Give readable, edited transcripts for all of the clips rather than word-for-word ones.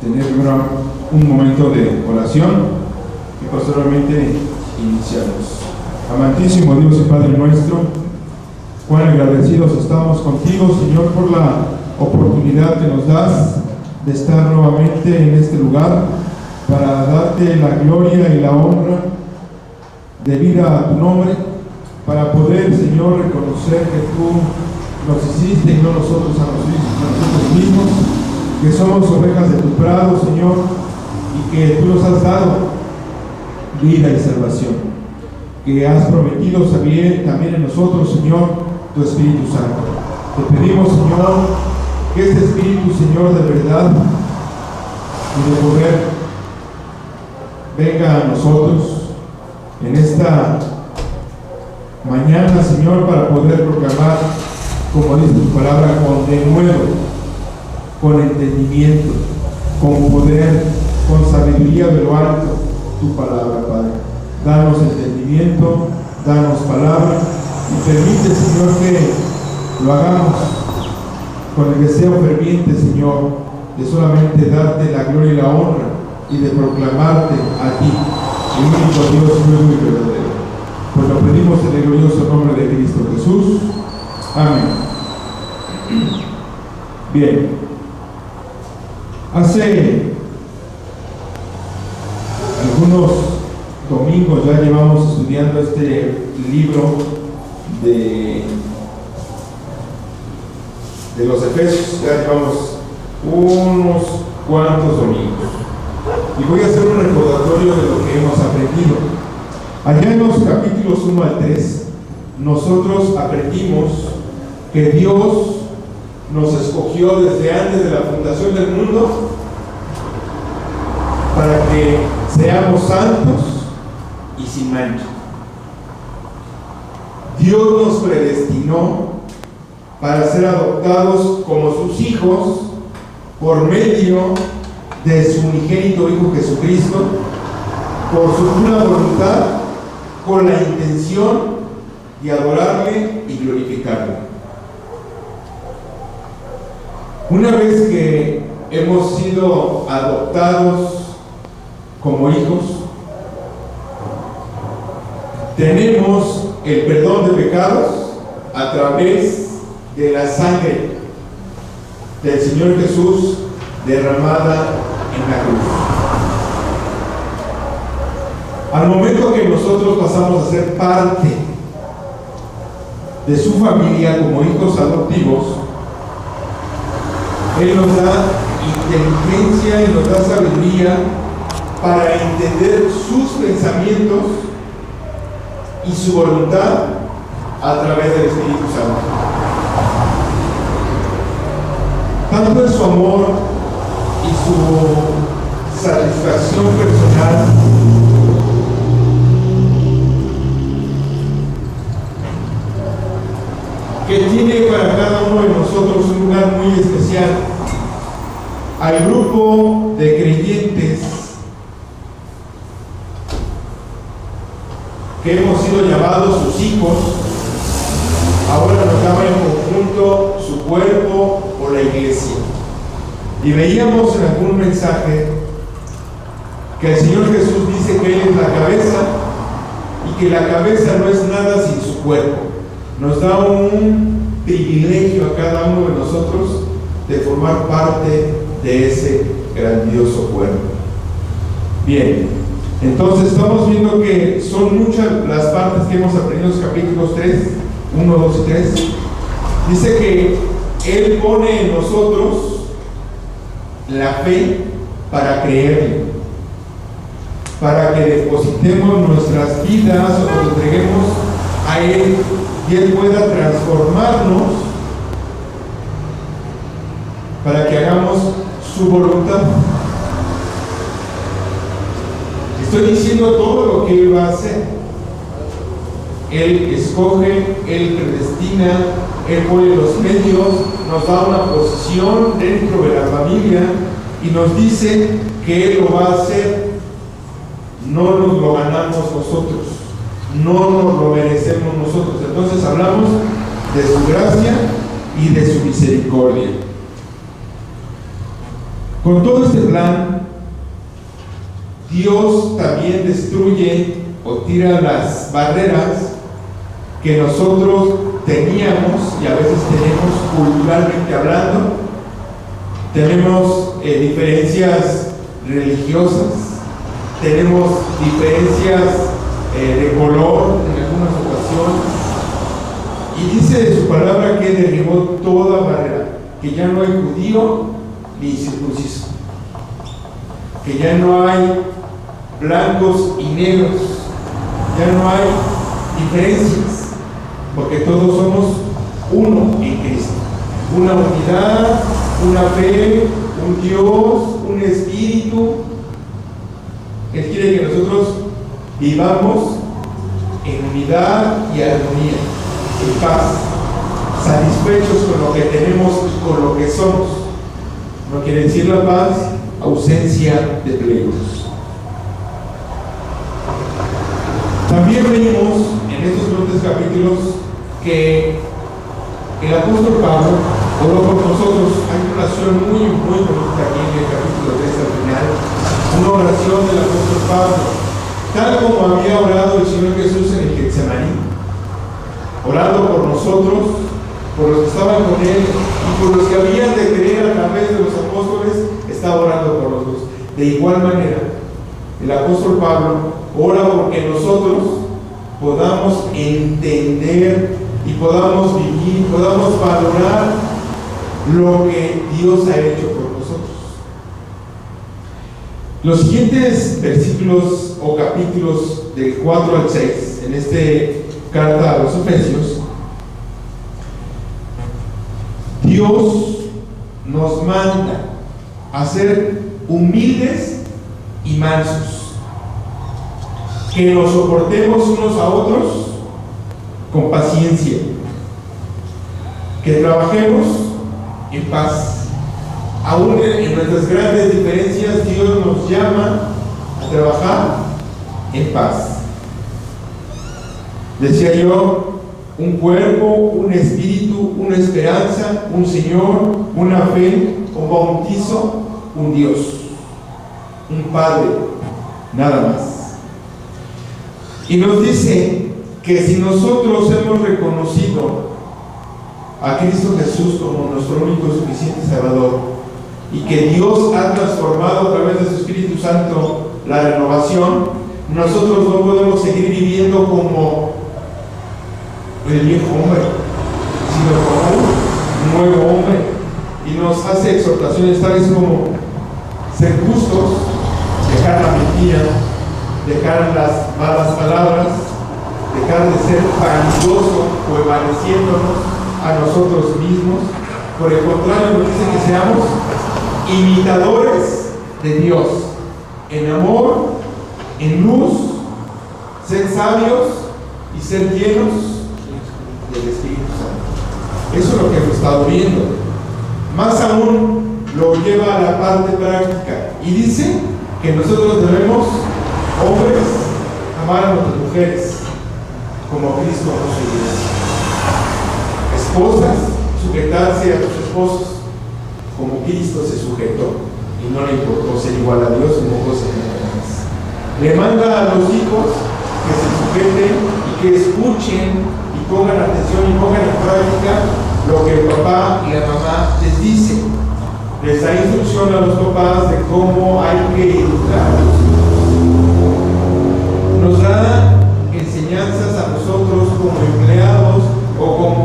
tener un momento de oración y posteriormente iniciamos. Amantísimo Dios y Padre nuestro, cuán agradecidos estamos contigo, Señor, por la oportunidad que nos das de estar nuevamente en este lugar para darte la gloria y la honra debida a tu nombre, para poder, Señor, reconocer que tú nos hiciste y no nosotros a nosotros mismos, que somos ovejas de tu prado, Señor, y que tú nos has dado vida y salvación, que has prometido también en nosotros, Señor, tu Espíritu Santo. Te pedimos, Señor, que este Espíritu, Señor, de verdad y de poder venga a nosotros en esta mañana, Señor, para poder proclamar, como dice tu palabra, con denuedo, con entendimiento, con poder, con sabiduría de lo alto, tu palabra, Padre. Danos entendimiento, danos palabra y permite, Señor, que lo hagamos con el deseo ferviente, Señor, de solamente darte la gloria y la honra y de proclamarte a ti, el único Dios nuevo y verdadero. Pues lo pedimos en el glorioso nombre de Cristo Jesús. Amén. Bien. Hace algunos domingos ya llevamos estudiando este libro de los Efesios, ya llevamos unos cuantos domingos. Y voy a hacer un recordatorio de lo que hemos aprendido. Allá en los capítulos 1 al 3, nosotros aprendimos que Dios nos escogió desde antes de la fundación del mundo para que seamos santos y sin mancha. Dios nos predestinó para ser adoptados como sus hijos por medio de su unigénito Hijo Jesucristo, por su pura voluntad, con la intención de adorarle y glorificarle. Una vez que hemos sido adoptados como hijos, tenemos el perdón de pecados a través de la sangre del Señor Jesús derramada en la cruz. Al momento que nosotros pasamos a ser parte de su familia como hijos adoptivos, Él nos da inteligencia y nos da sabiduría para entender sus pensamientos y su voluntad a través del Espíritu Santo. Tanto es su amor y su satisfacción personal que tiene para cada uno de nosotros un lugar muy especial. Al grupo de creyentes que hemos sido llamados sus hijos, ahora nos llama en conjunto su cuerpo o la iglesia. Y veíamos en algún mensaje que el Señor Jesús dice que Él es la cabeza y que la cabeza no es nada sin su cuerpo. Nos da un privilegio a cada uno de nosotros de formar parte de ese grandioso cuerpo. Bien, entonces estamos viendo que son muchas las partes que hemos aprendido en los capítulos 3, 1, 2 y 3. Dice que Él pone en nosotros la fe para creerle, para que depositemos nuestras vidas o nos entreguemos a Él y Él pueda transformarnos para que hagamos su voluntad. Estoy diciendo todo lo que Él va a hacer. Él escoge, Él predestina, Él pone los medios, nos da una posición dentro de la familia y nos dice que Él lo va a hacer. No nos lo ganamos nosotros, no nos lo merecemos nosotros. Entonces hablamos de su gracia y de su misericordia. Con todo este plan, Dios también destruye o tira las barreras que nosotros teníamos y a veces tenemos culturalmente hablando. Tenemos diferencias religiosas, tenemos diferencias de color en algunas ocasiones, y dice de su palabra que derribó toda barrera, que ya no hay judío ni circunciso, que ya no hay blancos y negros, ya no hay diferencias, porque todos somos uno en Cristo, una unidad, una fe, un Dios, un espíritu. Él quiere que nosotros vivamos en unidad y armonía, en paz, satisfechos con lo que tenemos y con lo que somos. No quiere decir la paz ausencia de pleitos. También leímos en estos primeros capítulos que el apóstol Pablo oró por nosotros. Hay una oración muy bonita aquí en el capítulo 3 al final, una oración del apóstol Pablo, tal como había orado el Señor Jesús en el Getsemaní, orando por nosotros, por los que estaban con Él y por los que habían de creer a través de los apóstoles. Estaba orando por nosotros. De igual manera, el apóstol Pablo ora porque nosotros podamos entender y podamos vivir, podamos valorar lo que Dios ha hecho por nosotros. Los siguientes versículos o capítulos del 4 al 6 en esta carta a los Efesios, Dios nos manda a ser humildes y mansos, que nos soportemos unos a otros con paciencia, que trabajemos en paz. Aún en nuestras grandes diferencias, Dios nos llama a trabajar en paz. Decía yo, un cuerpo, un espíritu, una esperanza, un Señor, una fe, un bautizo, un Dios, un Padre, nada más. Y nos dice que si nosotros hemos reconocido a Cristo Jesús como nuestro único y suficiente Salvador, y que Dios ha transformado a través de su Espíritu Santo la renovación, nosotros no podemos seguir viviendo como el viejo hombre, sino como un nuevo hombre. Y nos hace exhortaciones tales como ser justos, dejar la mentira, dejar las malas palabras, dejar de ser vanidoso o evaneciéndonos a nosotros mismos. Por el contrario, nos dice que seamos imitadores de Dios, en amor, en luz, ser sabios y ser llenos del Espíritu Santo. Eso es lo que hemos estado viendo. Más aún lo lleva a la parte práctica y dice que nosotros debemos, hombres, amar a nuestras mujeres como Cristo nos ayuda. Esposas, sujetarse a sus esposos como Cristo se sujetó y no le importó ser igual a Dios como cosas más. Le manda a los hijos que se sujeten y que escuchen y pongan atención y pongan en práctica lo que el papá y la mamá les dicen. Les da instrucción a los papás de cómo hay que educar a los hijos. Nos da enseñanzas a nosotros como empleados o como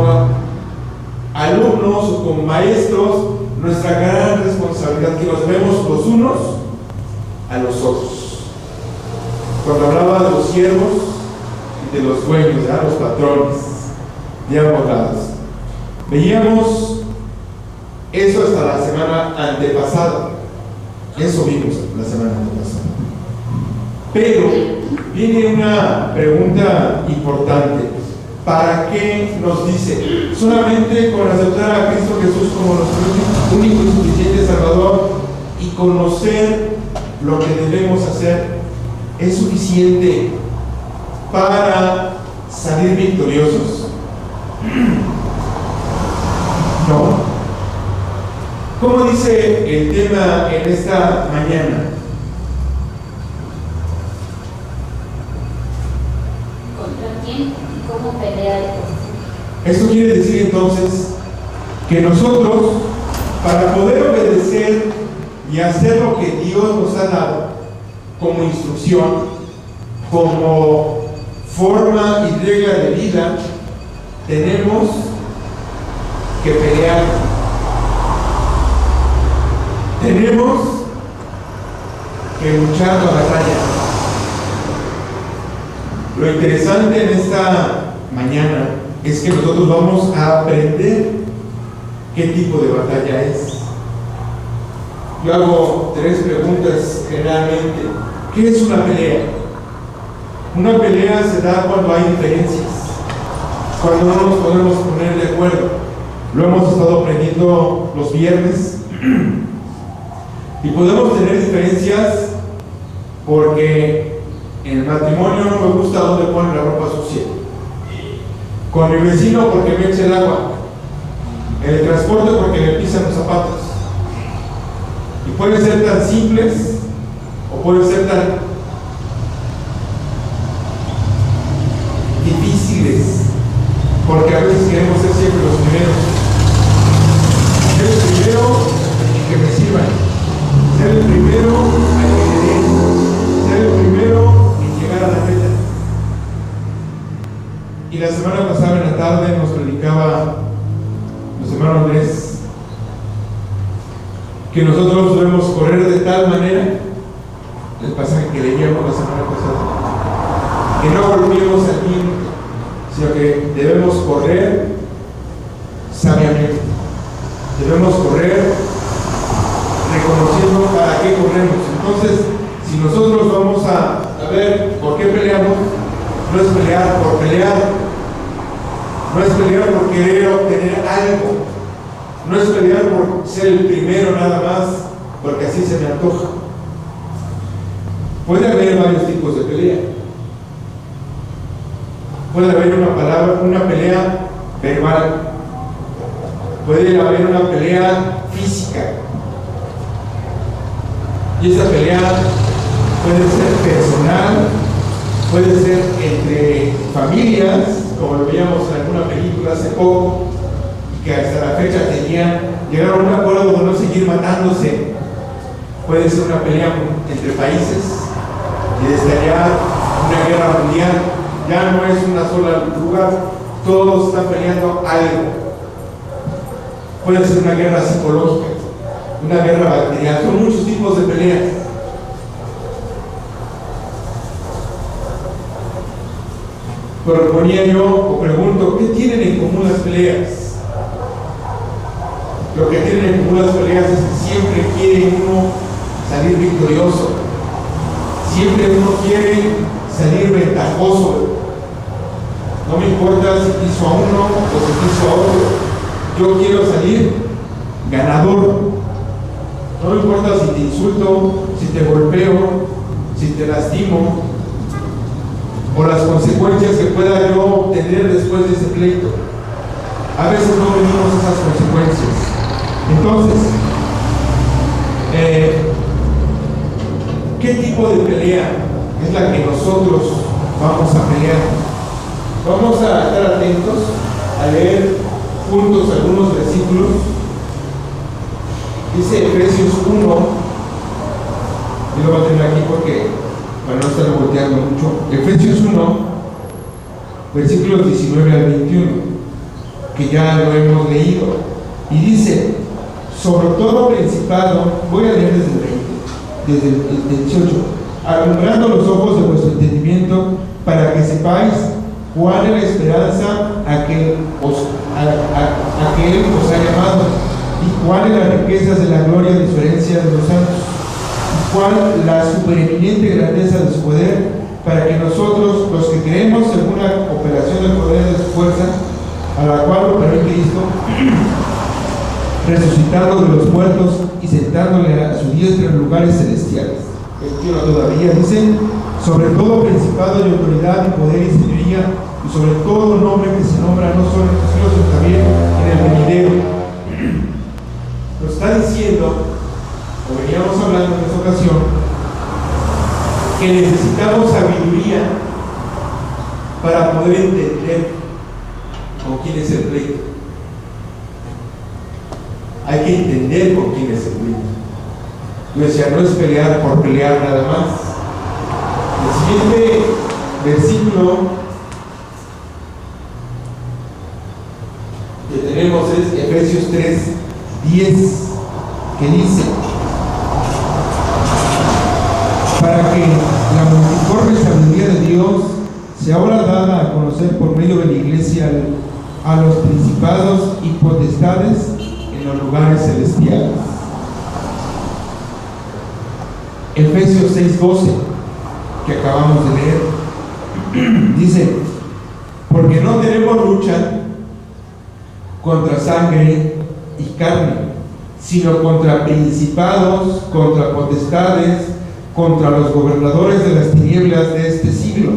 alumnos o como maestros, nuestra gran responsabilidad, que nos vemos los unos a los otros. Cuando hablaba de los siervos y de los dueños, los patrones, de ambos lados, veíamos eso hasta la semana antepasada. Eso vimos la semana antepasada. Pero viene una pregunta importante. ¿Para qué nos dice? Solamente con aceptar a Cristo Jesús como nuestro único y suficiente Salvador y conocer lo que debemos hacer es suficiente para salir victoriosos. No. ¿Cómo dice el tema en esta mañana? ¿Contra quién y cómo pelear? Esto quiere decir entonces que nosotros, para poder obedecer y hacer lo que Dios nos ha dado como instrucción, como forma y regla de vida, tenemos que pelear. Tenemos que luchar la batalla. Lo interesante en esta mañana es que nosotros vamos a aprender qué tipo de batalla es. Yo hago 3 preguntas generalmente. ¿Qué es una pelea? Una pelea se da cuando hay diferencias, cuando no nos podemos poner de acuerdo. Lo hemos estado aprendiendo los viernes. Y podemos tener diferencias porque en el matrimonio no me gusta dónde ponen la ropa sucia, con mi vecino porque me echa el agua, en el transporte porque me pisan los zapatos. Y pueden ser tan simples o pueden ser tan difíciles, porque a veces queremos ser siempre los primeros. Ser el primero y que me sirvan. Ser el primero al que le den. Ser el primero en llegar a la meta. Y la semana pasada en la tarde nos predicaba los hermanos Andrés que nosotros debemos correr de tal manera, el pasaje que leíamos la semana pasada, que no volvemos al tiempo, sino que debemos correr sabiamente. Debemos correr reconociendo para qué corremos. Entonces, si nosotros vamos a ver por qué peleamos, no es pelear por pelear, no es pelear por querer obtener algo, no es pelear por ser el primero nada más, porque así se me antoja. Puede haber varios tipos de pelea. Puede haber una pelea verbal, puede haber una pelea física, y esa pelea puede ser personal, puede ser entre familias, como lo veíamos en alguna película hace poco, que hasta la fecha llegaron a un acuerdo de no seguir matándose. Puede ser una pelea entre países y estallar una guerra mundial. Ya no es una sola lugar, todos están peleando algo. Puede ser una guerra psicológica, una guerra bacterial, son muchos tipos de peleas. Proponía yo o pregunto, ¿qué tienen en común las peleas? Lo que tienen en común las peleas es que siempre quiere uno salir victorioso, siempre uno quiere salir ventajoso. No me importa si piso a uno o si piso a otro, yo quiero salir ganador. No me importa si te insulto, si te golpeo, si te lastimo, o las consecuencias que pueda yo obtener después de ese pleito. A veces no venimos esas consecuencias. Entonces, ¿qué tipo de pelea es la que nosotros vamos a pelear? Vamos a estar atentos a leer juntos algunos versículos. Dice Efesios 1, y lo voy a tener aquí porque para no estar volteando mucho. Efesios 1, versículos 19 al 21, que ya lo hemos leído, y dice: sobre todo principado, voy a leer desde el 18, alumbrando los ojos de vuestro entendimiento, para que sepáis cuál es la esperanza a que Él os ha llamado, y cuál es las riquezas de la gloria de su herencia de los santos, y cuál la supereminente grandeza de su poder, para que nosotros, los que creemos en una operación del poder de su fuerza, a la cual operó en Cristo, resucitando de los muertos y sentándole a su diestra en lugares celestiales. Todavía dice: sobre todo principado y autoridad y poder y señoría, y sobre todo nombre que se nombra no solo en los cielos, sino también en el venidero. nos está diciendo, o veníamos hablando en esta ocasión, que necesitamos sabiduría para poder entender con quién es el pleito. Hay que entender con quién es el pleito. Yo decía, no es pelear por pelear nada más. El siguiente versículo que tenemos es Efesios 3:10, que dice: para que la multiforme sabiduría de Dios sea ahora dada a conocer por medio de la Iglesia a los principados y potestades en los lugares celestiales. Efesios 6:12, que acabamos de leer, dice: porque no tenemos lucha contra sangre y carne, sino contra principados, contra potestades, contra los gobernadores de las tinieblas de este siglo,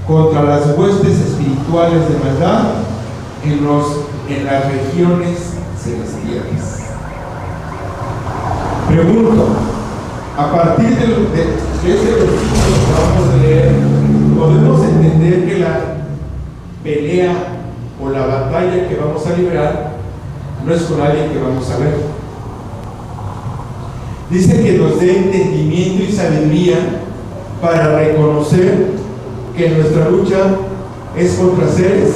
contra las huestes espirituales de maldad en las regiones celestiales. Pregunto, a partir de este versículo que vamos a leer, podemos entender que la pelea o la batalla que vamos a librar no es con alguien que vamos a ver. Dice que nos dé entendimiento y sabiduría para reconocer que nuestra lucha es contra seres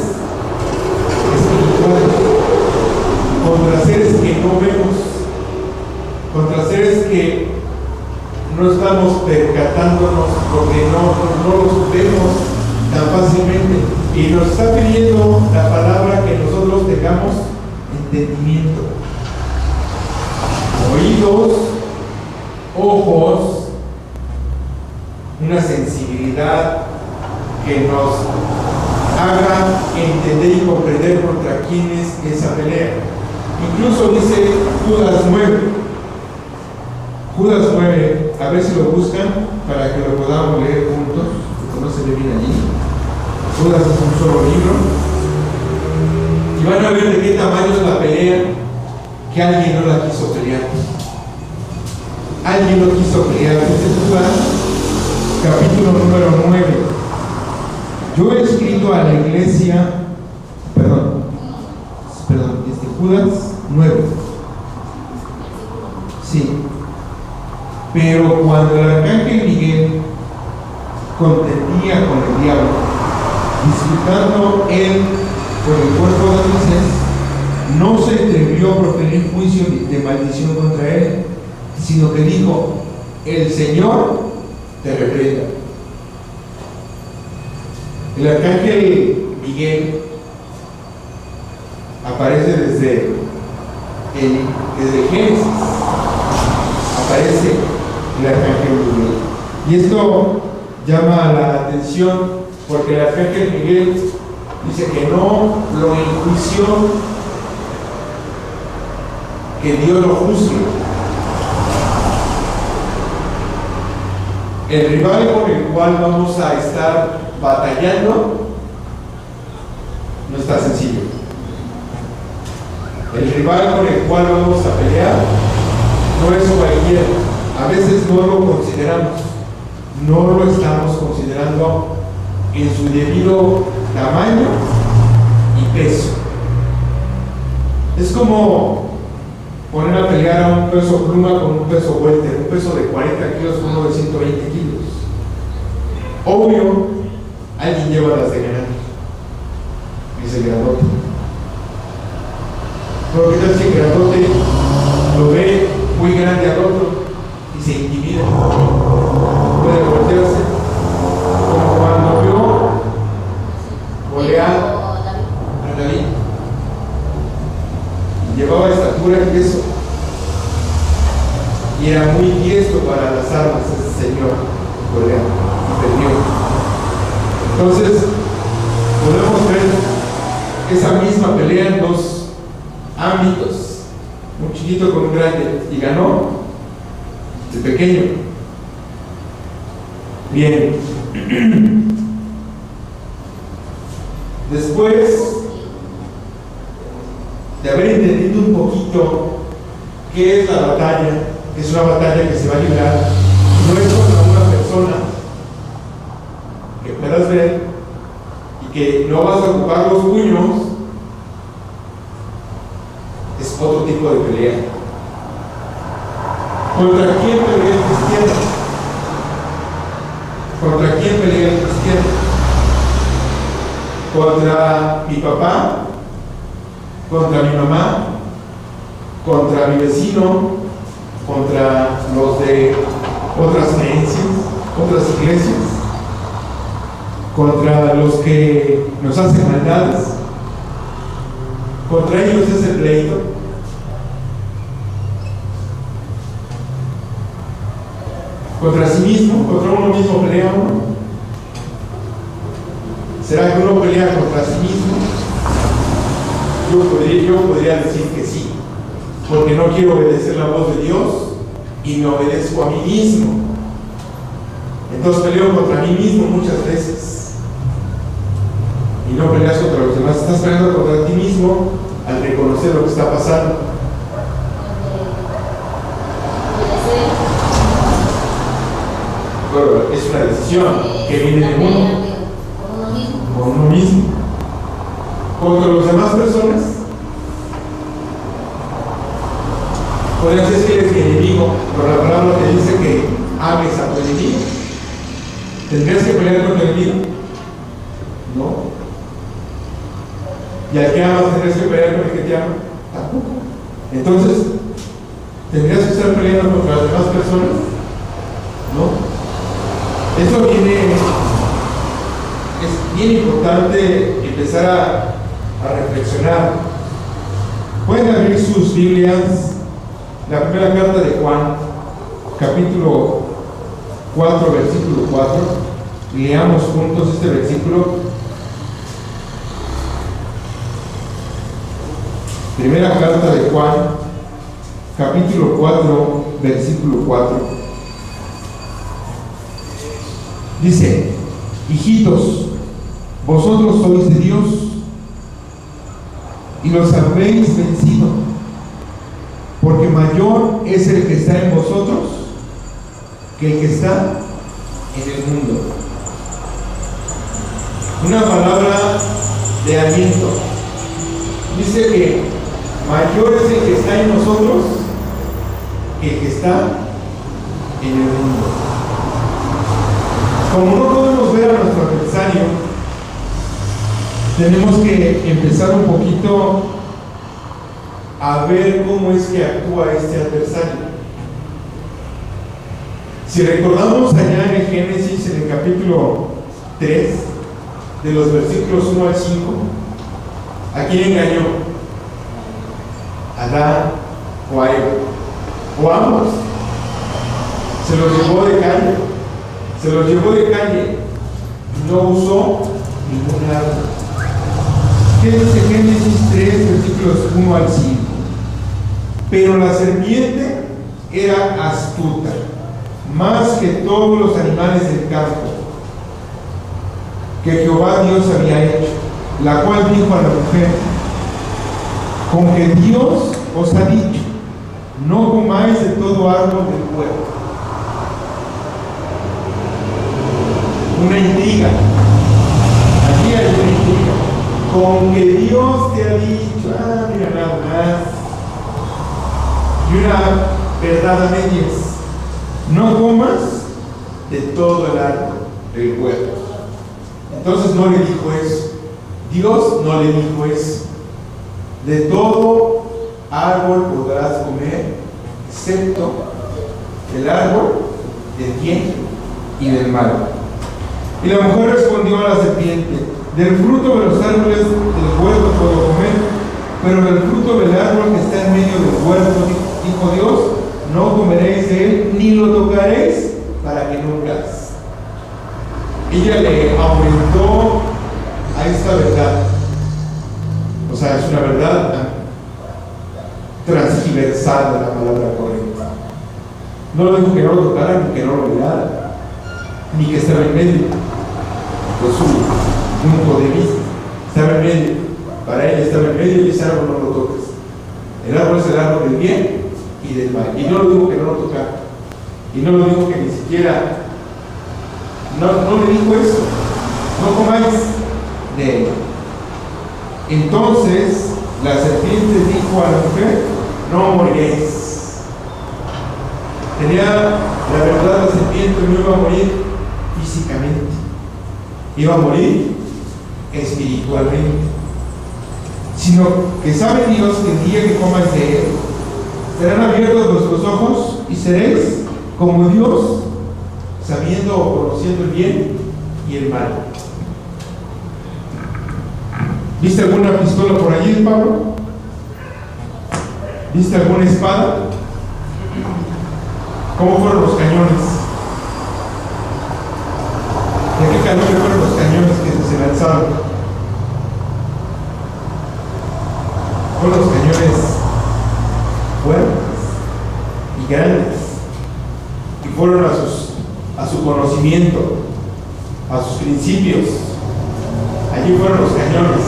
espirituales, contra seres que no vemos, contra seres que no estamos percatándonos porque no los vemos tan fácilmente. Y nos está pidiendo la palabra que nosotros tengamos entendimiento, oídos, ojos, una sensibilidad que nos haga entender y comprender contra quién es esa pelea. Incluso dice Judas 9, a ver si lo buscan para que lo podamos leer juntos, porque no se ve bien allí. Judas es un solo libro, y van a ver de qué tamaño es la pelea, que alguien no la quiso pelear. Alguien no quiso pelear. Este es Judas, capítulo número 9. Yo he escrito a la iglesia, Judas 9. Sí. Pero cuando el arcángel Miguel contendía con el diablo, disputando él por el cuerpo de Moisés, no se atrevió a proferir juicio de maldición contra él, sino que dijo: el Señor te reprenda. El arcángel Miguel aparece desde Génesis, aparece el arcángel Miguel. Y esto llama la atención porque el arcángel Miguel dice que no lo enjuició, que Dios lo juzgue. El rival con el cual vamos a estar batallando no está sencillo. El rival con el cual vamos a pelear no es cualquiera. A veces no lo consideramos, no lo estamos considerando en su debido tamaño y peso. Es como poner a pelear a un peso pluma con un peso welter, un peso de 40 kilos con uno de 120 kilos. Obvio, alguien lleva las de ganar, dice el grandote. Pero ¿qué tal si el grandote lo ve muy grande al otro y se intimida? Puede voltearse, como cuando vio Goliat a David. Llevaba estatura y peso, y era muy diestro para las armas ese señor Goliat, y perdió. Entonces podemos ver esa misma pelea en dos ámbitos, un chiquito con un grande, y ganó el pequeño. Bien. Después de haber entendido un poquito ¿Qué es la batalla? Es una batalla que se va a librar, no es contra una persona que puedas ver y que no vas a ocupar los puños. Es otro tipo de pelea. ¿Contra quién pelea el cristiano? ¿Contra quién pelea el cristiano? ¿Contra mi papá? ¿Contra mi mamá? ¿Contra mi vecino? ¿Contra los de otras creencias, otras iglesias? ¿Contra los que nos hacen maldades? ¿Contra ellos es el pleito? ¿Contra sí mismo? ¿Contra uno mismo pelea uno? ¿Será que uno pelea contra sí mismo? Yo podría decir que sí, porque no quiero obedecer la voz de Dios y me obedezco a mí mismo. Entonces peleo contra mí mismo muchas veces y no peleas contra los demás. Estás peleando contra ti mismo al reconocer lo que está pasando. Bueno, es una decisión que viene de uno, con uno mismo. Contra las demás personas, podrías decir que eres mi enemigo, pero la palabra te dice que ames a tu enemigo. ¿Tendrías que pelear con tu enemigo? No. ¿Y al que amas tendrías que pelear con el que te ama? Tampoco. Entonces, ¿tendrías que estar peleando contra las demás personas? No. Eso es bien importante empezar a reflexionar. Pueden abrir sus Biblias, la primera carta de Juan, capítulo 4, versículo 4. Leamos juntos este versículo. Primera carta de Juan, capítulo 4, versículo 4. Dice: hijitos, vosotros sois de Dios y los habéis vencido, porque mayor es el que está en vosotros que el que está en el mundo. Una palabra de aliento. Dice que mayor es el que está en nosotros que el que está en el mundo. Como no podemos ver a nuestro adversario, tenemos que empezar un poquito a ver cómo es que actúa este adversario. Si recordamos allá en el Génesis, en el capítulo 3, de los versículos 1 al 5, ¿a quién engañó? ¿A Adán o a Eva? ¿O a ambos? Se los llevó de calle. Se los llevó de calle, no usó ningún arma. ¿Qué dice Génesis 3, versículos 1 al 5? Pero la serpiente era astuta, más que todos los animales del campo que Jehová Dios había hecho, la cual dijo a la mujer: con que Dios os ha dicho, no comáis de todo árbol del huerto. Una intriga. Aquí hay una intriga. Con que Dios te ha dicho, mira nada más. Y una verdad a medias. No comas de todo el árbol del huerto. Entonces no le dijo eso. Dios no le dijo eso. De todo árbol podrás comer, excepto el árbol del bien y del mal. Y la mujer respondió a la serpiente: del fruto de los árboles del huerto puedo comer, pero del fruto del árbol que está en medio del huerto, dijo Dios, no comeréis de él, ni lo tocaréis, para que no muráis. Ella le aumentó a esta verdad. O sea, es una verdad transgiversada, la palabra correcta. No lo dijo que no lo tocara, ni que no lo mirara, ni que estaba en medio. Pues su punto de vista estaba en medio. Para ella estaba en medio y ese árbol no lo toques. El árbol es el árbol del bien y del mal. Y no lo dijo que no lo tocara. Y no lo dijo que ni siquiera, no le dijo eso. No comáis de él. Entonces la serpiente dijo a la mujer: no moriréis. Tenía la verdad, la serpiente no iba a morir físicamente, iba a morir espiritualmente, sino que sabe Dios que el día que comáis de él serán abiertos vuestros ojos y seréis como Dios, sabiendo o conociendo el bien y el mal. ¿Viste alguna pistola por allí, Pablo? ¿Viste alguna espada? ¿Cómo fueron los cañones? ¿De qué calibre fueron los cañones que se lanzaron? Fueron los cañones fuertes y grandes, y fueron a su conocimiento, a sus principios. Allí fueron los cañones.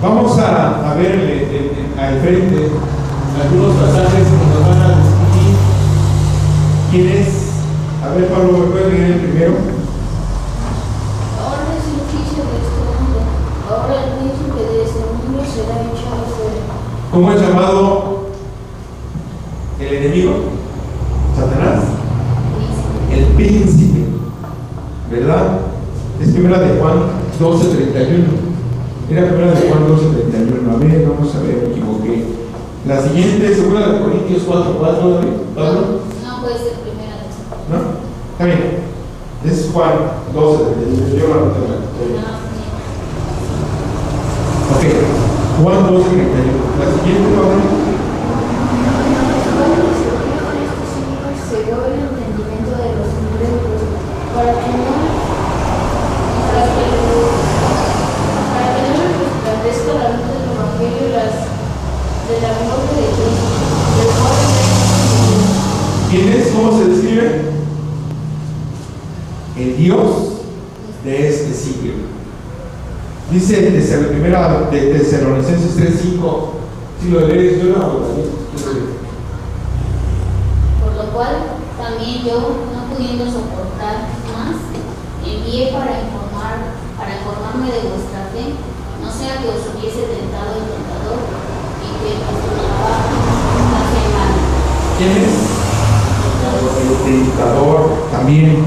Vamos a ver al frente algunos pasajes que nos van a describir quién es. A ver, Pablo, ¿me puedes leer el primero? Ahora es el juicio de este mundo. Ahora el príncipe de este mundo será echado fuera. ¿Cómo es llamado el enemigo? ¿Satanás? El príncipe, ¿verdad? Es primera de Juan 12:31. Era primera de Juan 12:31. A ver, vamos a ver, me equivoqué. La siguiente, segunda de Corintios 4:4, Pablo. No puede ser primera de Juan. ¿No? Está bien. Es Juan 12:31. Yo lo tengo. Ok, Juan 12:31. La siguiente, Pablo. Se dio el entendimiento de los incrédulos para que no resplandezca la luz del Evangelio del amor de Cristo, del cual es ¿Quién es? ¿Cómo se describe? El Dios de este siglo. Dice desde la primera de Tesalonicenses 3:5. Si lo lees, yo lo hago también. Por lo cual, también yo, no pudiendo soportar más, envié para informarme de vuestra fe, no sea que os hubiese tentado el tentador y que vuestro trabajo hace mal. ¿Quién es? El tentador también.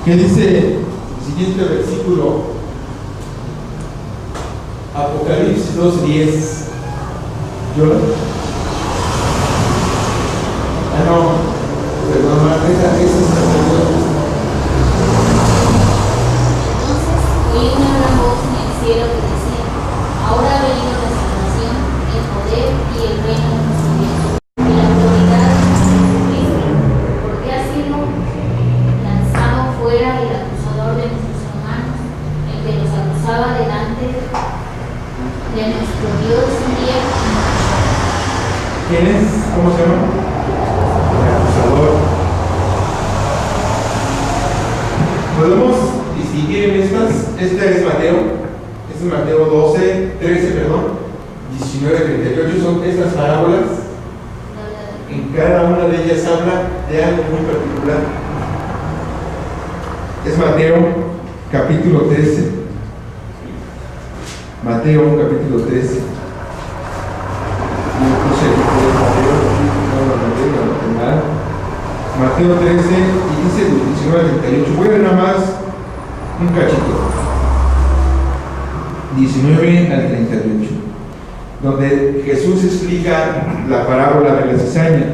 ¿Qué dice el siguiente versículo? Apocalipsis 2:10. ¿Yo? No, perdón, esa es la pregunta. Entonces oí una gran voz en el cielo que decía: ahora ha venido la salvación, el poder y el reino de nuestro Dios, y la autoridad de Jesucristo, porque ha sido lanzado fuera el acusador de nuestros hermanos, el que los acusaba delante de nuestro Dios día y noche. ¿Quién es? ¿Cómo se llama? El acusador. Podemos distinguir en estas. Esta es Mateo. Este es Mateo 19:38. Son estas parábolas. En cada una de ellas habla de algo muy particular. Es Mateo capítulo 13. Mateo capítulo 13. Mateo 13 y dice del 19 al 38. Voy a ver nada más un cachito. 19 al 38. Donde Jesús explica la parábola de la cizaña.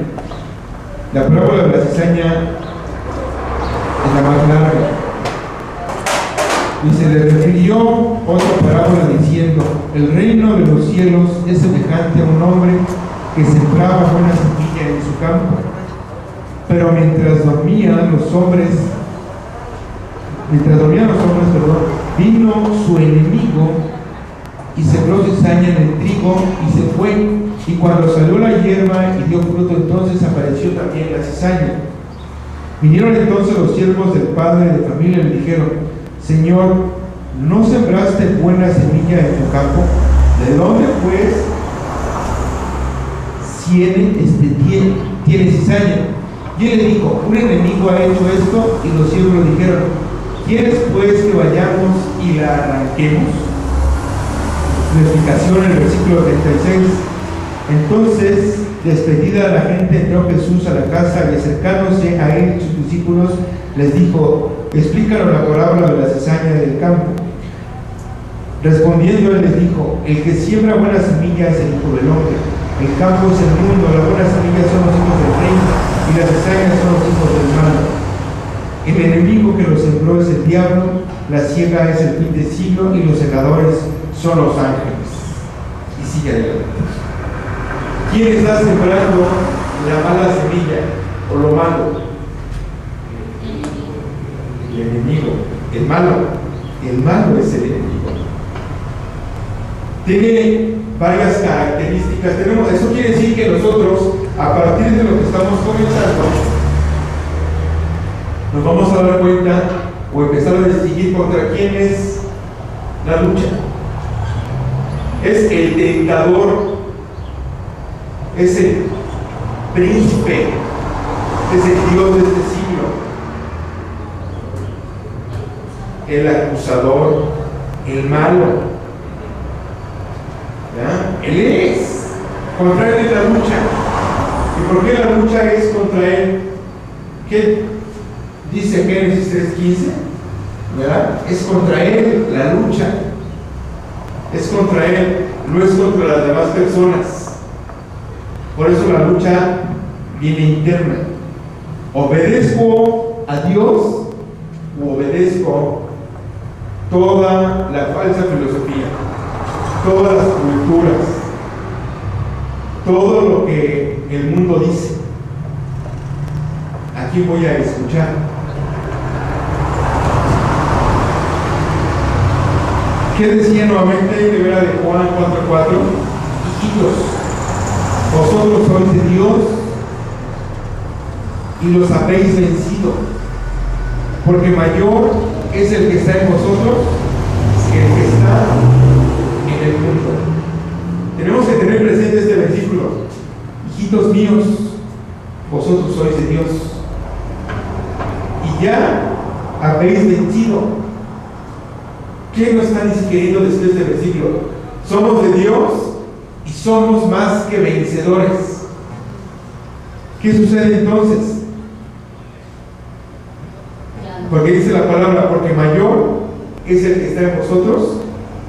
La parábola de la cizaña es la más larga. Y se le refirió otra parábola diciendo: el reino de los cielos es semejante a un hombre que sembraba buena semilla en su campo, pero mientras dormían los hombres, vino su enemigo y sembró cizaña en el trigo y se fue, y cuando salió la hierba y dio fruto, entonces apareció también la cizaña. Vinieron entonces los siervos del padre de familia y le dijeron: Señor, ¿no sembraste buena semilla en tu campo? ¿De dónde pues tiene cizaña? Y él le dijo: un enemigo ha hecho esto. Y los siervos dijeron: ¿quieres pues que vayamos y la arranquemos? Su explicación en el versículo 36. Entonces, despedida la gente, entró Jesús a la casa y acercándose a él y sus discípulos les dijo: explícanos la parábola de la cizaña del campo. Respondiendo él les dijo: el que siembra buena semilla es el Hijo del Hombre. El campo es el mundo, la buena semilla son los hijos del reino y las cizañas son los hijos del mal. El enemigo que lo sembró es el diablo, la siega es el fin del siglo y los segadores son los ángeles. Y sigue adelante. ¿Quién está sembrando la mala semilla o lo malo? El enemigo. El malo es el enemigo. Tiene varias características. Eso quiere decir que nosotros, a partir de lo que estamos comenzando, nos vamos a dar cuenta o empezar a distinguir contra quién es la lucha. Es el tentador, es el príncipe, es el Dios de este siglo, el acusador, el malo. ¿Ya? Él es contra él la lucha. ¿Y por qué la lucha es contra él? ¿Qué dice Génesis 3:15? ¿Verdad? Es contra él la lucha. Es contra él, no es contra las demás personas. Por eso la lucha viene interna. ¿Obedezco a Dios o obedezco toda la falsa filosofía, todas las culturas, todo lo que el mundo dice? ¿A quién voy a escuchar? ¿Qué decía nuevamente de vera de Juan 4:4? Hijitos, vosotros sois de Dios y los habéis vencido, porque mayor es el que está en vosotros que el que está en el mundo. Tenemos que tener presente este versículo: hijitos míos, vosotros sois de Dios y ya habéis vencido. ¿Qué nos está queriendo decir este versículo? Somos de Dios y somos más que vencedores. ¿Qué sucede entonces? Porque dice la palabra: porque mayor es el que está en vosotros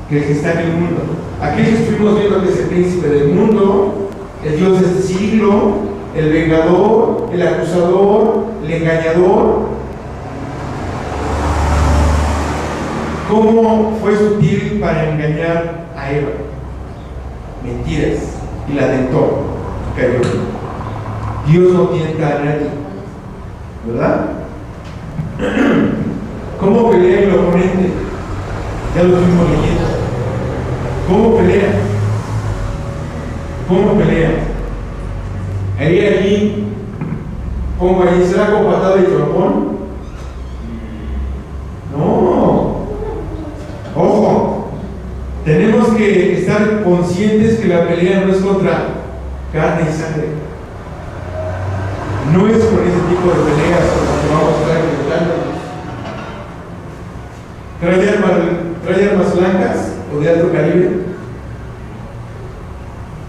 que el que está en el mundo. Aquí estuvimos viendo que es el príncipe del mundo, el Dios de este siglo, el vengador, el acusador, el engañador. ¿Cómo fue sutil para engañar a Eva? Mentiras. Y la tentó. Cayó. Dios no tienta a nadie, ¿verdad? ¿Cómo pelea el oponente? Ya lo estuvimos leyendo. ¿Cómo pelea? ¿Cómo pelea? Ahí allí, pongo ahí, ¿será con patada y trompón? No. Ojo, tenemos que estar conscientes que la pelea no es contra carne y sangre. No es con ese tipo de peleas con las que vamos a estar enfrentándonos. ¿Trae armas blancas o de alto calibre?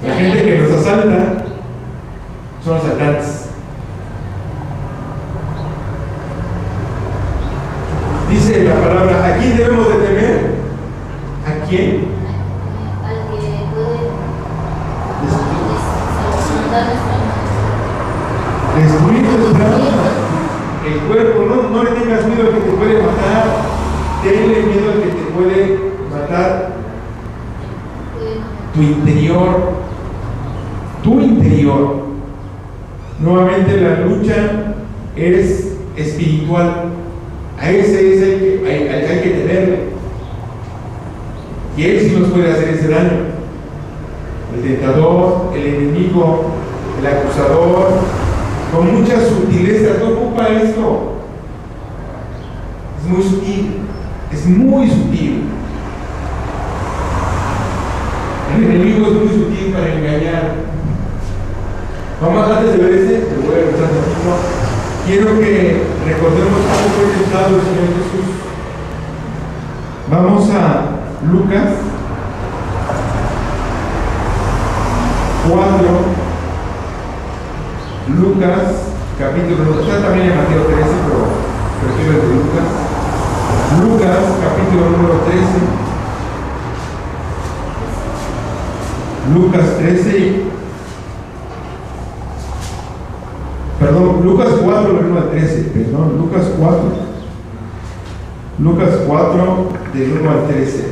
La gente que nos asalta son los asaltantes. Dice la palabra: ¿a quién debemos de temer? ¿A quién? Al que puede salvar nuestra Destruir tu alma, el cuerpo. No le tengas miedo al que te puede matar. Tenle miedo al que te puede matar tu interior. Tu interior. Nuevamente, la lucha es espiritual. A ese es el que hay que tenerle. Y él sí nos puede hacer ese daño. El tentador, el enemigo, el acusador, con mucha sutileza. No ocupa esto. Es muy sutil. Es muy sutil. El enemigo es muy sutil para engañar. Vamos, antes de ver te voy a regresar un poquito. Quiero que recordemos cómo fue tentado el Señor Jesús. Vamos a Lucas 4. Lucas, capítulo 1. Está también en Mateo 13, pero prefiero el de Lucas. Lucas, capítulo número 13. Lucas 13. Perdón, Lucas 4, del 1 al 13. Perdón, Lucas 4. Lucas 4, del 1 al 13.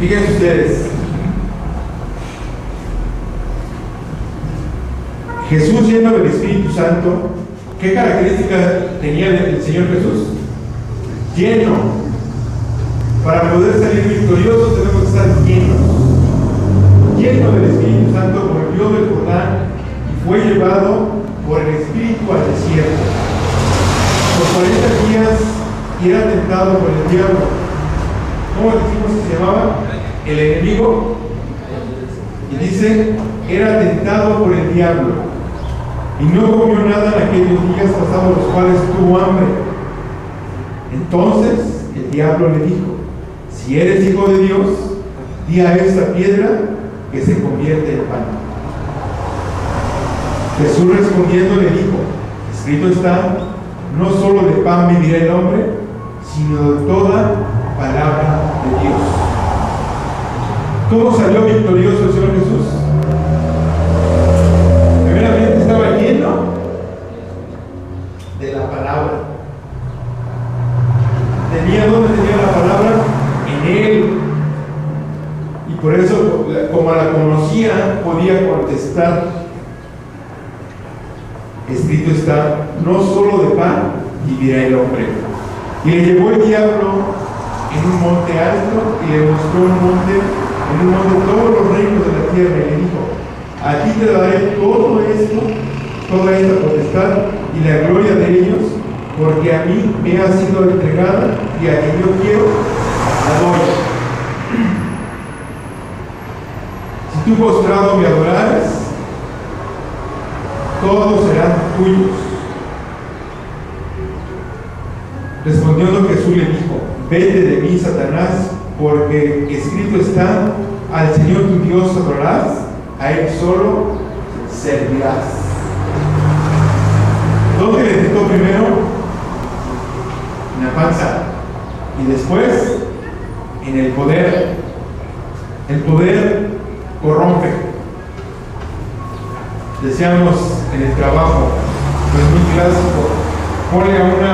Fíjense ustedes. Jesús, lleno del Espíritu Santo, ¿qué características tenía el Señor Jesús? Lleno. Para poder salir victoriosos tenemos que estar llenos. Lleno del Espíritu Santo, volvió del Jordán y fue llevado por el Espíritu al desierto. Por 40 días y era tentado por el diablo. ¿Cómo decimos que se llamaba? El enemigo. Y dice, era tentado por el diablo. Y no comió nada en aquellos días pasados los cuales tuvo hambre. Entonces el diablo le dijo, si eres hijo de Dios, di a esta piedra que se convierte en pan. Jesús respondiendo le dijo, escrito está, no solo de pan vivirá el hombre, sino de toda palabra de Dios. ¿Cómo salió victorioso el Señor Jesús? Primeramente estaba lleno de la palabra. ¿Dónde tenía la palabra? En él. Y por eso, como la conocía, podía contestar. Escrito está, no solo de pan vivirá el hombre. Y le llevó el diablo en un monte alto y le mostró en un monte todos los reinos de la tierra y le dijo, a ti te daré todo esto, toda esta potestad y la gloria de ellos, porque a mí me ha sido entregada y a quien yo quiero la doy. Si tú postrado me adorares, todos serán tuyos. Respondiendo Jesús le dijo, vete de mí, Satanás, porque escrito está, al Señor tu Dios adorarás, a Él solo servirás. ¿Dónde le tentó primero? En la panza. Y después, en el poder. El poder corrompe. Decíamos en el trabajo, pues muy clásico, pone a una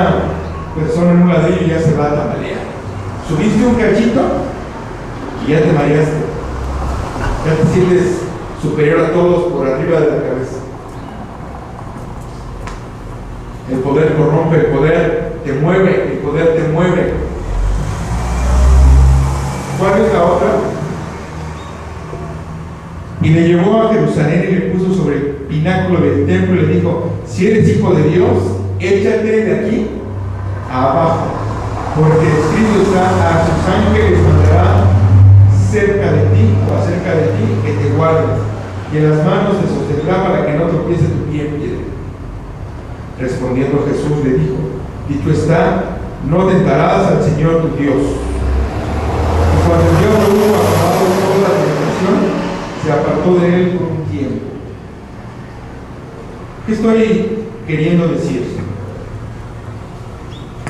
persona en un ladrillo y ya se va a tambalear. Subiste un cachito y ya te mareaste. Ya te sientes superior a todos por arriba de la cabeza. El poder corrompe, el poder te mueve, el poder te mueve. ¿Cuál es la otra? Y le llevó a Jerusalén y le puso sobre el pináculo del templo y le dijo, si eres hijo de Dios, échate de aquí a abajo, porque escrito está, a sus ángeles mandará cerca de ti o acerca de ti que te guarden, y en las manos te sostendrá para que no tropiece tu pie en piedra. Respondiendo Jesús le dijo, dicho está, no tentarás al Señor tu Dios. Y cuando el diablo hubo acabado toda la tentación, se apartó de él por un tiempo. ¿Qué estoy queriendo decir?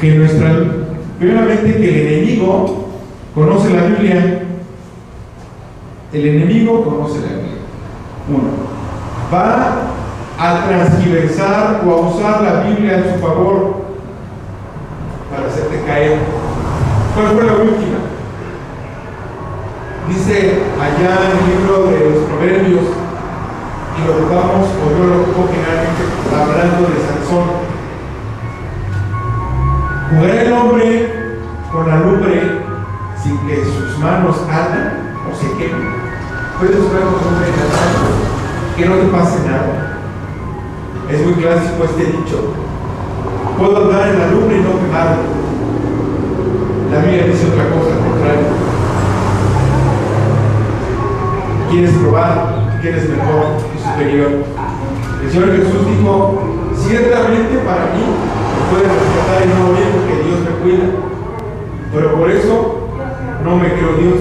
Que primeramente que el enemigo conoce la Biblia. El enemigo conoce la Biblia. Uno, va a transgiversar o a usar la Biblia en su favor para hacerte caer. ¿Cuál fue la última? Dice allá en el libro de los Proverbios, y lo ocupamos, o yo lo ocupo generalmente hablando de Sansón. ¿Jugará el hombre con la lumbre sin que sus manos ardan o se quemen? Puedes jugar con un hombre que no te pase nada. Es muy clásico este dicho. Puedo andar en la lumbre y no quemarme. dice otra cosa al contrario. ¿Quieres probar que eres mejor y superior? El Señor Jesús dijo, ciertamente para mí me puede rescatar y no morir porque Dios me cuida. Pero por eso no me creo Dios.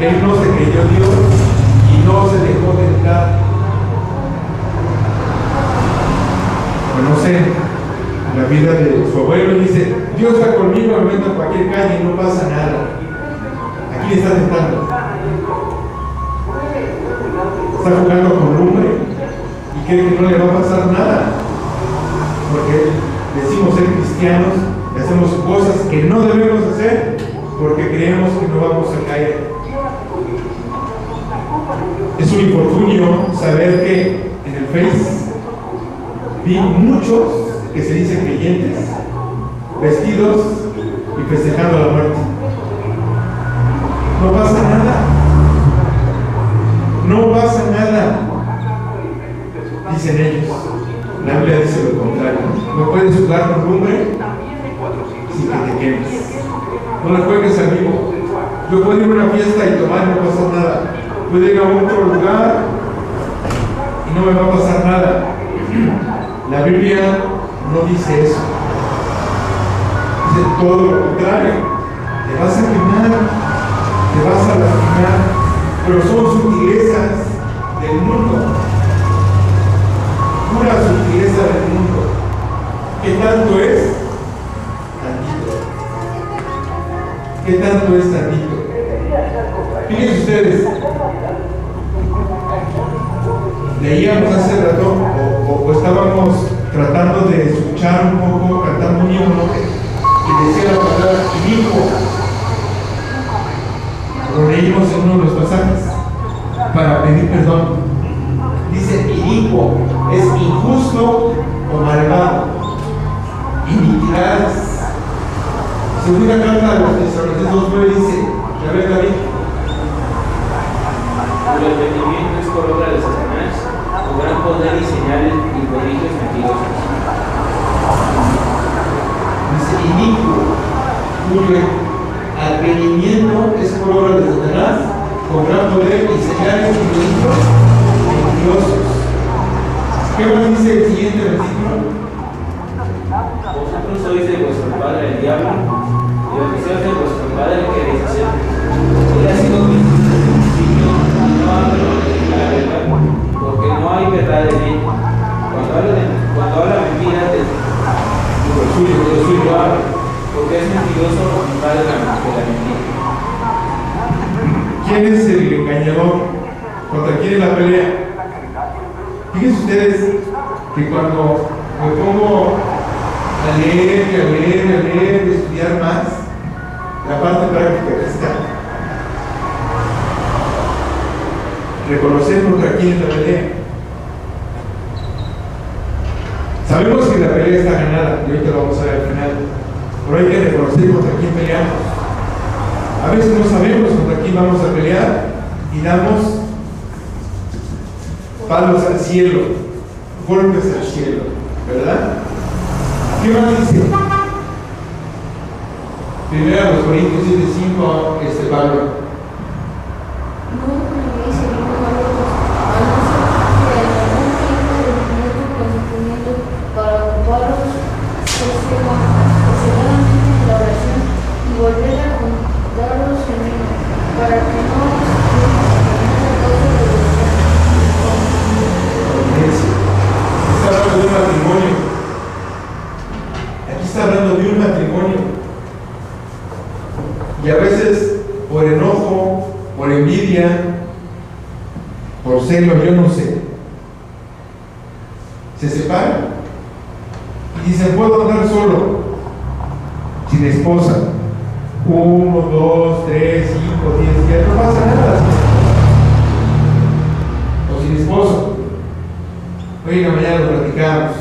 Él no se creyó Dios y no se dejó tentar. Conocen la vida de su abuelo y dice, Dios está conmigo, me meto en cualquier calle y no pasa nada. Aquí le está tentando. Está jugando con lumbre y cree que no le va a pasar nada. Porque decimos ser cristianos y hacemos cosas que no debemos hacer porque creemos que no vamos a caer. Es un infortunio saber que en el Face vi muchos que se dicen creyentes vestidos y festejando la muerte. No pasa nada. No pasa nada, dicen ellos. La Biblia dice lo contrario. No puedes jugar con lumbre sin que te quemes. No la juegues, amigo. Yo puedo ir a una fiesta y tomar y no pasa nada. Puedo ir a otro lugar y no me va a pasar nada. La Biblia no dice eso. Dice todo lo contrario. Te vas a quemar, te vas a lastimar. Pero son sutilezas del mundo, pura sutileza del mundo. ¿Qué tanto es? Tantito. ¿Qué tanto es tantito? Fíjense ustedes, leíamos hace rato o estábamos tratando de escuchar un poco, cantando un himno que decía la palabra inicuo. Lo leímos en uno de los pasajes para pedir perdón. Dice inicuo, es injusto o malvado. Iniquidades. Segunda carta de los Tesalonicenses 2:9 dice, a ver David. El entendimiento es por obra de Satanás, con gran poder y señales y prodigios mentirosos. Dice inicuo, cuyo advenimiento es por obra de Satanás, con gran poder y señales y prodigios mentirosos. ¿Qué más dice el siguiente versículo? Vosotros sois de vuestro padre el diablo, y los deseos de vuestro padre queréis hacer. Él ha sido Cristo desde el principio, y no habla de la verdad, porque no hay verdad en él. Cuando habla mentiras, de lo suyo habla, porque es mentiroso y padre de la mentira. ¿Quién es el engañador? ¿Contra quién es la pelea? Fíjense ustedes que cuando me pongo a leer, estudiar más, la parte práctica que está. Reconocer contra quién es la pelea. Sabemos que la pelea está ganada, y ahorita lo vamos a ver al final, pero hay que reconocer contra quién peleamos. A veces no sabemos contra quién vamos a pelear y damos palos al cielo, golpes al cielo, ¿verdad? ¿Qué más dice? Primero a los Corintios 7:5, Pablo. Para ocuparos excelentemente en la oración y volver a juntaros en mí, para que no os Está hablando de un matrimonio. Aquí está hablando de un matrimonio. Y a veces, por enojo, por envidia, por celo, yo no sé, se separan y dicen, puedo andar solo, sin esposa. 1, 2, 3, 5, 10 días, no pasa nada. O sin esposo. Hoy en la mañana lo platicamos.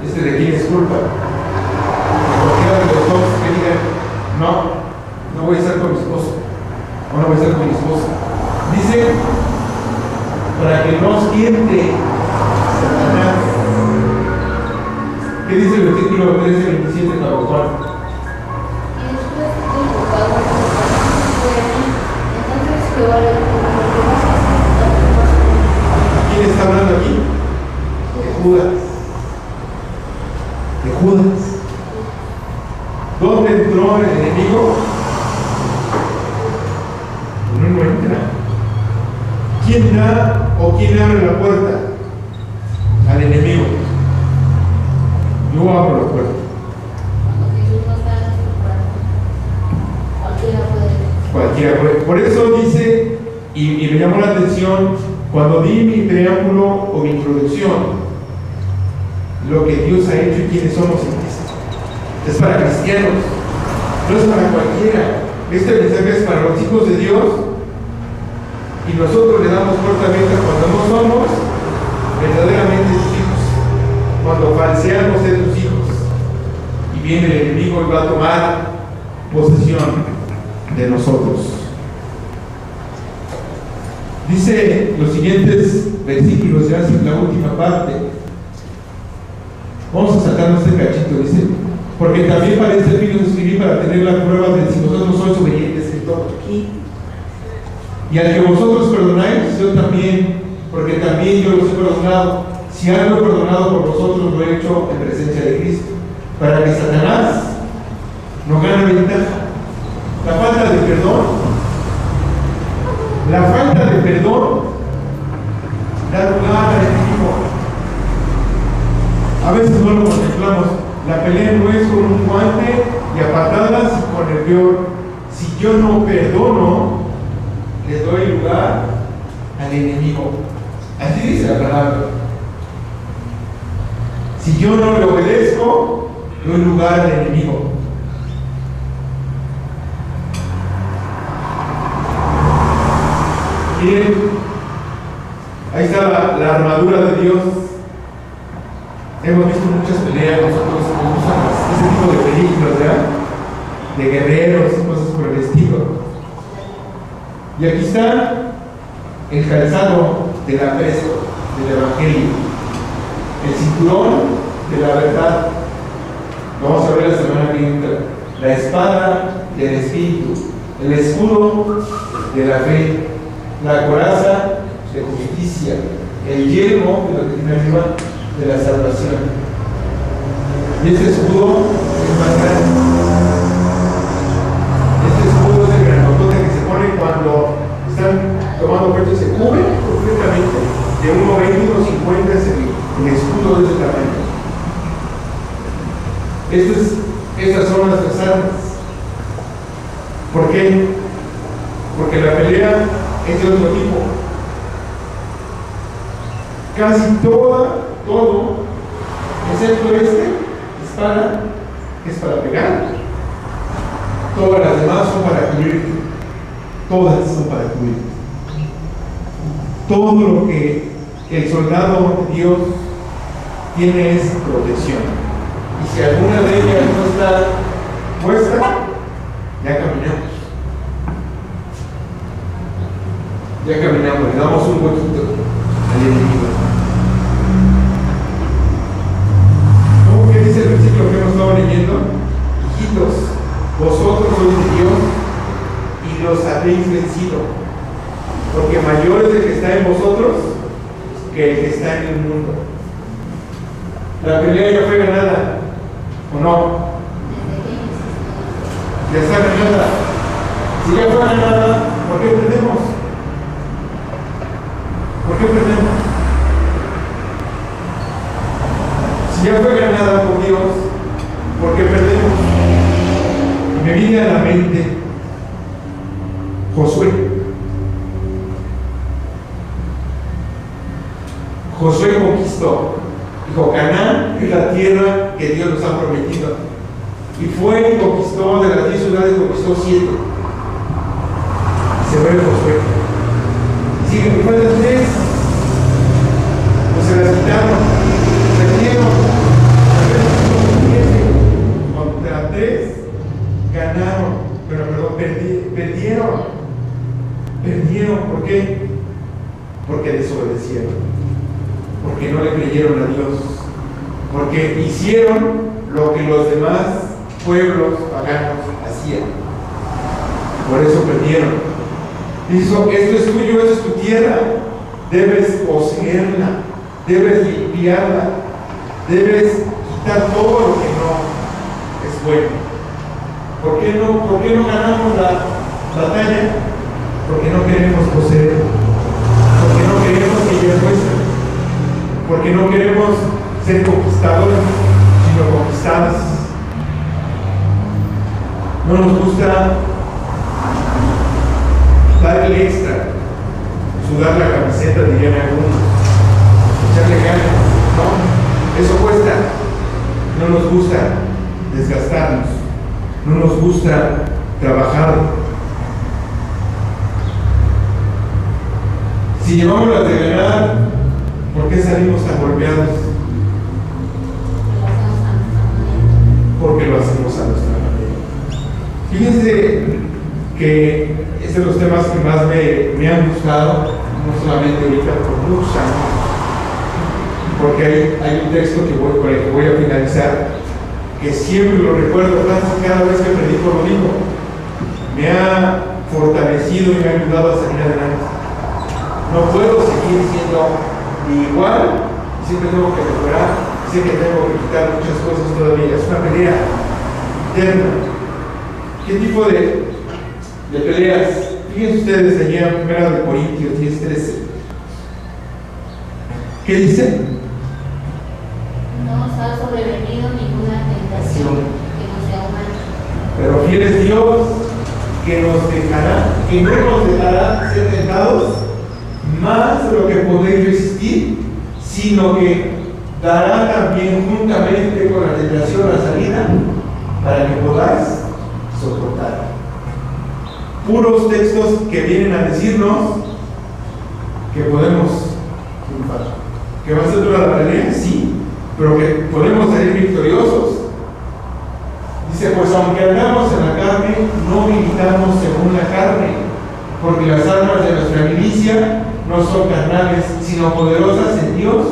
¿De quién es culpa? De cualquiera de los dos que digan, no voy a estar con mi esposo, o no voy a estar con mi esposa. Dice, para que no os tiente Satanás. ¿Qué dice el versículo 13, 27, Juan? Jehová le dijo, ¿Quién está hablando aquí? De Judas. De Judas. ¿Dónde entró el enemigo? No entra. ¿Quién da o quién abre la puerta? Al enemigo. Yo abro la puerta. cuando Jesús no está en nuestro corazón, cualquiera puede. Cualquiera puede. Por eso dice, y me llamó la atención, cuando di mi preámbulo o mi introducción, lo que Dios ha hecho y quiénes somos en Cristo. Es para cristianos, no es para cualquiera. Este mensaje es para los hijos de Dios y nosotros le damos fuertemente cuando no somos verdaderamente sus hijos, cuando falseamos ser sus hijos y viene el enemigo y va a tomar posesión de nosotros. Dice los siguientes versículos, ya en la última parte. Vamos a sacarnos este cachito, dice, porque también para este fin os escribí para tener la prueba de si vosotros sois obedientes en todo. Y al que vosotros perdonáis, yo también, porque también yo los he perdonado. Si algo he perdonado por vosotros, lo he hecho en presencia de Cristo, para que Satanás no gane ventaja. La falta de perdón, da lugar al enemigo. A veces no lo contemplamos. La pelea no es con un guante y a patadas y con el peor. Si yo no perdono, le doy lugar al enemigo. Así dice la palabra. Si yo no le obedezco, doy lugar al enemigo. Miren, ahí está la armadura de Dios. Hemos visto muchas peleas, nosotros nos gustan ese tipo de películas, ¿verdad? De guerreros y cosas por el estilo. Y aquí está el calzado del apresto del Evangelio, el cinturón de la verdad. Lo vamos a ver la semana que entra. La espada del Espíritu, el escudo de la fe, la coraza de justicia, el yelmo de lo que tiene arriba de la salvación. Y este escudo es más grande. Este escudo es el granotote que se pone cuando están tomando fuerza y se cubre completamente. De 1,20 a 1,50 es el escudo de ese tamaño. Estas son las armas. ¿Por qué? Porque la pelea es de otro tipo. Casi todo, excepto espada, es para pegar. Todas las demás son para cubrirte. Todas son para cubrirte. Todo lo que el soldado de Dios tiene es protección. Y si alguna de ellas no está puesta, ya caminamos. Ya caminamos, le damos un huequito al enemigo. ¿Cómo que dice el versículo que hemos estado leyendo? Hijitos, vosotros sois de Dios y los habéis vencido, porque mayor es el que está en vosotros que el que está en el mundo. La pelea ya fue ganada, ¿o no? Ya está ganada. Si ya fue ganada, ¿por qué perdemos? ¿Por qué perdemos? Si ya fue ganada por Dios, ¿por qué perdemos? Me viene a la mente Josué. Josué conquistó. Dijo, Canaán es la tierra que Dios nos ha prometido. Y fue y conquistó, de las 10 ciudades, conquistó 7. Se muere Josué. Sigue, me faltan 3. Pues se las quitaron. Perdieron. Contra 3 ganaron. Perdieron. Perdieron. ¿Por qué? Porque desobedecieron. Porque no le creyeron a Dios. Porque hicieron lo que los demás pueblos paganos hacían. Por eso perdieron. Dijo, esto es tuyo, esto es tu tierra. Debes poseerla, debes limpiarla, debes quitar todo lo que no es bueno. ¿Por qué no ganamos la batalla? Porque no queremos poseer, porque no queremos que ella es nuestra, porque no queremos ser conquistadores, sino conquistadas. No nos gusta dar el extra, sudar la camiseta, dirían algunos, echarle ganas, ¿no? Eso cuesta. No nos gusta desgastarnos, no nos gusta trabajar. Si llevamos las de ganar, ¿por qué salimos tan golpeados? Porque lo hacemos a nuestra manera. Fíjense que es de los temas que más me han gustado, no solamente ahorita, por muchos años, porque hay un texto con el que voy a finalizar, que siempre lo recuerdo, cada vez que predico lo digo, me ha fortalecido y me ha ayudado a salir adelante. No puedo seguir siendo igual, siempre tengo que mejorar, sé que tengo que quitar muchas cosas todavía, es una pelea interna. ¿Qué tipo de peleas? Fíjense ustedes allá en 1 Corintios 10:13. ¿Qué dice? No os ha sobrevenido ninguna tentación que no sea humana. Pero fiel es Dios, que no nos dejará ser tentados más de lo que podéis resistir, sino que dará también juntamente con la tentación la salida para que podáis soportar. Puros textos que vienen a decirnos que podemos triunfar. ¿Que va a ser dura la pelea? Sí, pero que podemos salir victoriosos. Dice, pues aunque andamos en la carne, no militamos según la carne, porque las armas de nuestra milicia no son carnales, sino poderosas en Dios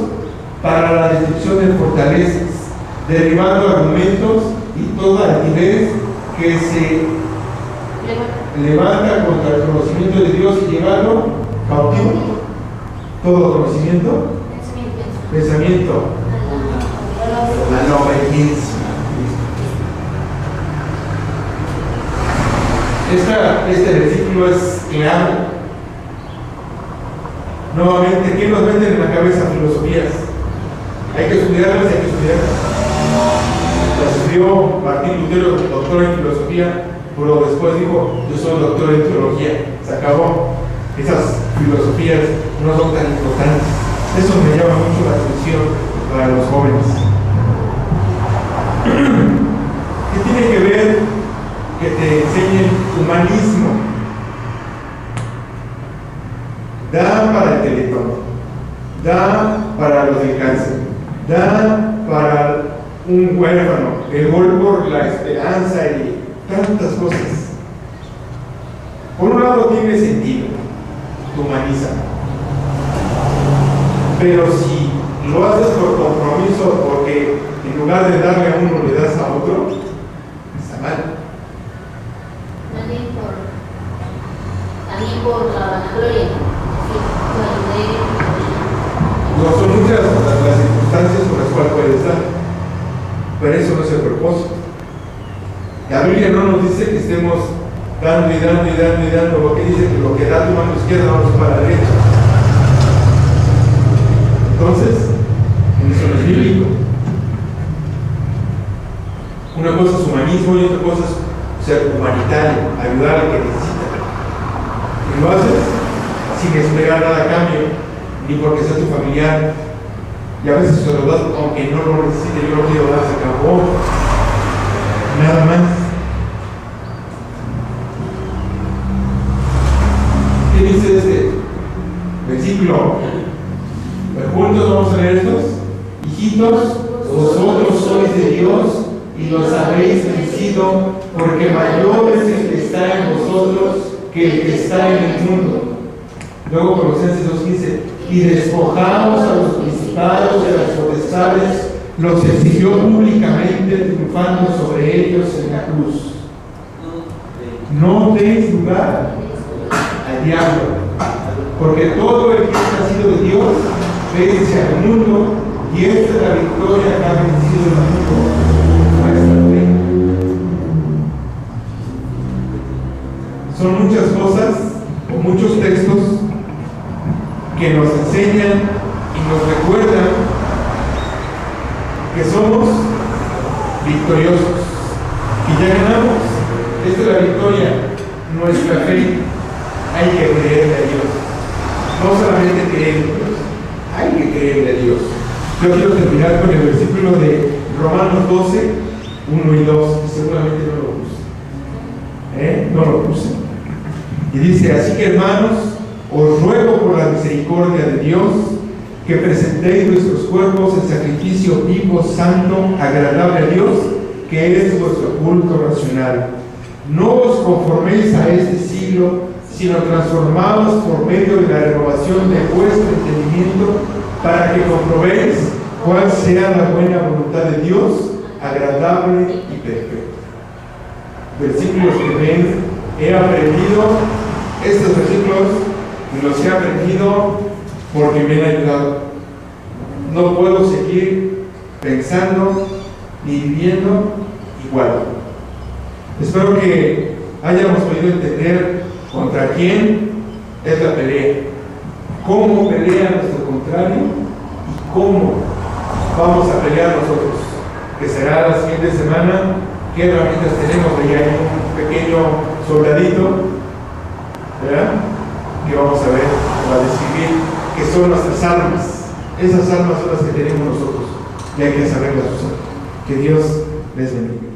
para la destrucción de fortalezas, derribando argumentos y toda altivez que se levanta contra el conocimiento de Dios y llevarlo cautivo. Todo conocimiento, pensamiento a la obediencia. Este versículo es clave. Nuevamente, ¿qué nos meten en la cabeza? Filosofías. Hay que estudiarlas, hay que estudiarlas. Las estudió Martín Lutero, doctor en filosofía, pero después dijo, yo soy doctor en teología. Se acabó. Esas filosofías no son tan importantes. Eso me llama mucho la atención para los jóvenes. ¿Qué tiene que ver que te enseñen humanismo? Da para el Teletón, da para los del cáncer, da para un huérfano, el gol por la esperanza y tantas cosas. Por un lado tiene sentido, te humaniza, pero si lo haces por compromiso, porque en lugar de darle a uno le das a otro, está mal. También por la vanagloria. No son muchas las circunstancias por las cuales puede estar, pero eso no es el propósito. La Biblia no nos dice que estemos dando y dando y dando y dando, lo que dice que lo que da tu mano izquierda vamos para la derecha. Entonces, eso no es bíblico. Una cosa es humanismo y otra cosa es ser humanitario, ayudar al que necesita. Y lo haces sin esperar nada a cambio, ni porque sea tu familiar. Y a veces se lo das aunque no lo necesite, yo lo quiero dar, se acabó. Nada más. ¿Qué dice este versículo? Juntos vamos a leer estos. Hijitos, vosotros sois de Dios y los habéis vencido, porque mayor es el que está en vosotros que el que está en el mundo. Luego Colosenses 2:15, y despojados a los principados de las potestades, los exigió públicamente, triunfando sobre ellos en la cruz. No deis lugar al al diablo. Porque todo el que es nacido de Dios vence al mundo, y esta es la victoria que ha vencido el mundo, nuestra fe. Son muchas cosas o muchos textos que nos enseñan y nos recuerdan que somos victoriosos, que ya ganamos. Esta es la victoria, nuestra fe. Hay que creerle a Dios, no solamente creer en Dios, hay que creerle a Dios. Yo quiero terminar con el versículo de Romanos 12, 1 y 2, que seguramente no lo puse. No lo puse. Y dice: así que, hermanos, os ruego por la misericordia de Dios que presentéis vuestros cuerpos en sacrificio vivo, santo, agradable a Dios, que es vuestro culto racional. No os conforméis a este siglo, sino transformados por medio de la renovación de vuestro entendimiento, para que comprobéis cuál sea la buena voluntad de Dios, agradable y perfecta. Versículos que ven, he aprendido estos versículos, y los he aprendido porque me han ayudado. No puedo seguir pensando ni viviendo igual. Espero que hayamos podido entender contra quién es la pelea, cómo pelea nuestro contrario y cómo vamos a pelear nosotros, que será la siguiente semana. ¿Qué herramientas tenemos? Ahí hay un pequeño soldadito, ¿verdad?, que vamos a ver, va a describir que son nuestras armas. Esas armas son las que tenemos nosotros y hay que saberlas usar. Que Dios les bendiga.